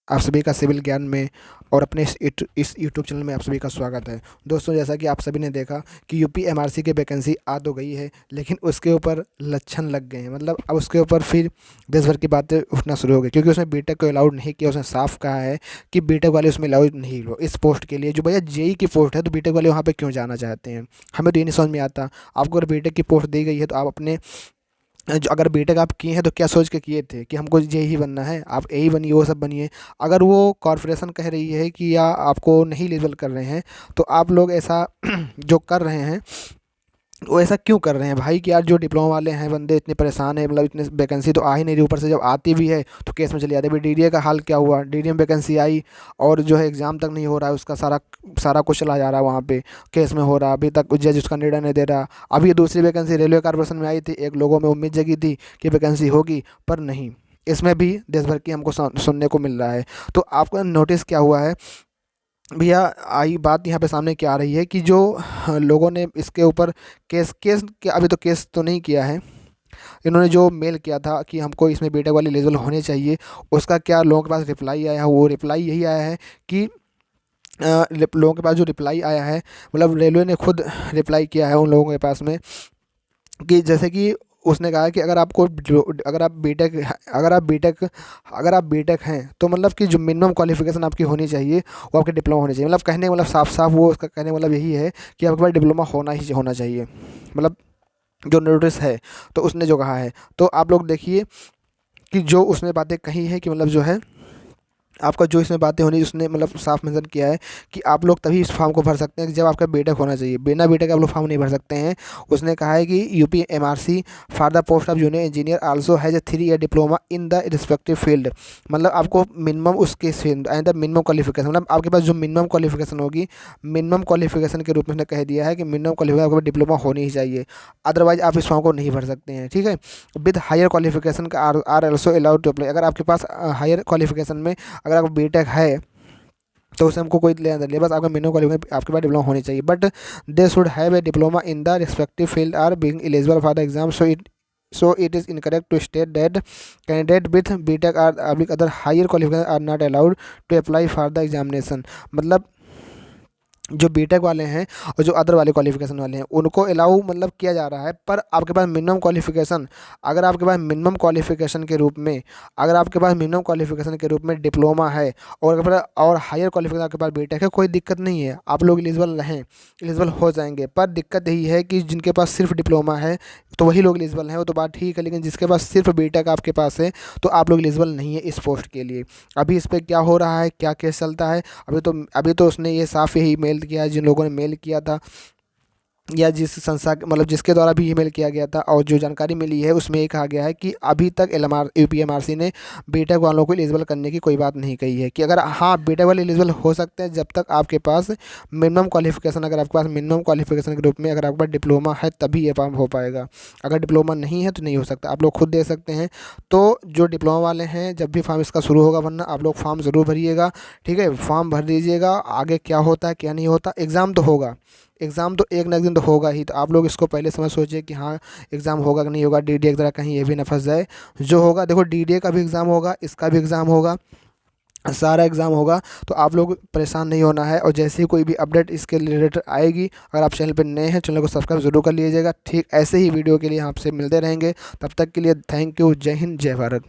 आप सभी का सिविल ज्ञान में और अपने इस यूट्यूब चैनल में आप सभी का स्वागत है। दोस्तों, जैसा कि आप सभी ने देखा कि यूपी एमआरसी की वैकेंसी आ तो गई है, लेकिन उसके ऊपर लक्षण लग गए हैं। मतलब अब उसके ऊपर फिर देश भर की बातें उठना शुरू हो गई, क्योंकि उसने बीटेक को अलाउड नहीं किया। उसने साफ कहा है कि बीटेक वाले उसमें अलाउड नहीं हो इस पोस्ट के लिए। जो भैया जेई की पोस्ट है, तो बीटेक वाले वहाँ पर क्यों जाना चाहते हैं? हमें तो ये नहीं समझ में आता। आपको अगर बीटेक की पोस्ट दी गई है, तो आप अपने जो अगर बीटेक आप किए हैं तो क्या सोच के किए थे कि हमको ये ही बनना है? आप यही बनिए, वो सब बनिए। अगर वो कॉरपोरेशन कह रही है कि या आपको नहीं लेबल कर रहे हैं, तो आप लोग ऐसा जो कर रहे हैं वो ऐसा क्यों कर रहे हैं भाई? कि यार जो डिप्लोमा वाले हैं बंदे इतने परेशान हैं, मतलब इतने वैकेंसी तो आ ही नहीं रही, ऊपर से जब आती भी है तो केस में चली जाती है। अभी डीडीए का हाल क्या हुआ? डीडीए में वैकेंसी आई और जो है एग्ज़ाम तक नहीं हो रहा है, उसका सारा सारा कुछ चला जा रहा है वहाँ पे, केस में हो रहा है। अभी तक जज उसका निर्णय नहीं दे रहा। अभी ये दूसरी वैकेंसी रेलवे कॉर्पोरेशन में आई थी, एक लोगों में उम्मीद जगी थी कि वैकेंसी होगी, पर नहीं। इसमें भी देश भर की हमको सुनने को मिल रहा है। तो आपका नोटिस क्या हुआ है भैया? आई बात यहाँ पे सामने क्या आ रही है कि जो लोगों ने इसके ऊपर केस केस के अभी तो केस तो नहीं किया है। इन्होंने जो मेल किया था कि हमको इसमें बीटेक वाली एलिजिबल होने चाहिए, उसका क्या लोगों के पास रिप्लाई आया है? वो रिप्लाई यही आया है कि लोगों के पास जो रिप्लाई आया है, मतलब रेलवे ने खुद रिप्लाई किया है उन लोगों के पास में, कि जैसे कि उसने कहा कि अगर आपको जो अगर आप बीटेक हैं, तो मतलब कि जो मिनिमम क्वालिफिकेशन आपकी होनी चाहिए वो आपके डिप्लोमा होनी चाहिए। मतलब कहने का मतलब साफ साफ वो उसका कहने का मतलब यही है कि आपके पास डिप्लोमा होना ही होना चाहिए। मतलब जो नोटिस है, तो उसने जो कहा है, तो आप लोग देखिए कि जो उसने बातें कही है कि मतलब जो है आपका जो इसमें बातें होनी, उसने मतलब साफ मेंशन किया है कि आप लोग तभी इस फॉर्म को भर सकते हैं कि जब आपका बीटेक होना चाहिए। बिना बीटेक आप लोग फॉर्म नहीं भर सकते हैं। उसने कहा है कि UP MRC for the post of junior engineer also has a 3 year diploma in the respective field. मतलब आपको मिनिमम उसके एंड द मिनिमम क्वालिफिकेशन, मतलब आपके पास जो मिनिमम क्वालिफिकेशन होगी, मिनिमम क्वालिफिकेशन के रूप में उसने कह दिया है कि मिनिमम क्वालिफिकेशन आपके पास डिप्लोमा होनी ही चाहिए, अदरवाइज आप इस फॉर्म को नहीं भर सकते हैं। ठीक है? विद हायर क्वालिफिकेशन का are also allowed to apply. अगर आपके पास हायर क्वालिफिकेशन में अगर आपको बीटेक है, तो उसे हमको कोई लेना नहीं, बस आपका मिनिमम क्वालिफिकेशन आपके पास डिप्लोमा होनी चाहिए। But they should have a diploma in the respective field or being eligible for the exam. So it is incorrect to state that candidate with BTech or other higher qualification are not allowed to apply for the examination. मतलब जो BTech वाले हैं और जो other वाले qualification वाले हैं, उनको अलाउ मतलब किया जा रहा है, पर आपके पास मिनिमम क्वालिफिकेशन, अगर आपके पास मिनिमम क्वालिफिकेशन के रूप में अगर आपके पास मिनिमम क्वालिफिकेशन के रूप में डिप्लोमा है और अगर और हायर क्वालिफिकेशन आपके पास बीटेक है, कोई दिक्कत नहीं है, आप लोग एलिजिबल रहें, एलिजिबल हो जाएंगे। पर दिक्कत यही है कि जिनके पास सिर्फ डिप्लोमा है तो वही लोग एलिजिबल हैं, वो तो बात ठीक है, लेकिन जिसके पास सिर्फ बीटेक आपके पास है, तो आप लोग एलिजिबल नहीं है इस पोस्ट के लिए। अभी इस पर क्या हो रहा है, क्या केस चलता है, अभी तो उसने ये साफ यही मेल किया है, जिन लोगों ने मेल किया था या जिस संस्था मतलब जिसके द्वारा भी ईमेल किया गया था, और जो जानकारी मिली है उसमें ये कहा गया है कि अभी तक एलएमआर यूपीएमआरसी ने बीटेक वालों को एलिजिबल करने की कोई बात नहीं कही है। कि अगर हाँ, बीटेक वाले एलिजिबल हो सकते हैं जब तक आपके पास मिनिमम क्वालिफिकेशन, अगर आपके पास मिनिमम क्वालिफिकेशन के रूप में अगर आपके पास डिप्लोमा है, तभी ये काम हो पाएगा। अगर डिप्लोमा नहीं है तो नहीं हो सकता। आप लोग खुद देख सकते हैं। तो जो डिप्लोमा वाले हैं, जब भी फॉर्म इसका शुरू होगा, वरना आप लोग फॉर्म ज़रूर भरिएगा। ठीक है? फॉर्म भर दीजिएगा। आगे क्या होता है क्या नहीं होता, एग्ज़ाम तो होगा, एग्ज़ाम तो एक ना एक दिन तो होगा ही। तो आप लोग इसको पहले समझ सोचिए कि हाँ, एग्ज़ाम होगा कि नहीं होगा, डीडीए की तरह कहीं ये भी ना फंस जाए। जो होगा, देखो, डीडीए का भी एग्ज़ाम होगा, इसका भी एग्ज़ाम होगा, सारा एग्ज़ाम होगा। तो आप लोग परेशान नहीं होना है। और जैसे ही कोई भी अपडेट इसके रिलेटेड आएगी, अगर आप चैनल पर नए हैं, चैनल को सब्सक्राइब जरूर कर लीजिएगा। ठीक ऐसे ही वीडियो के लिए आपसे मिलते रहेंगे। तब तक के लिए थैंक यू। जय हिंद, जय भारत।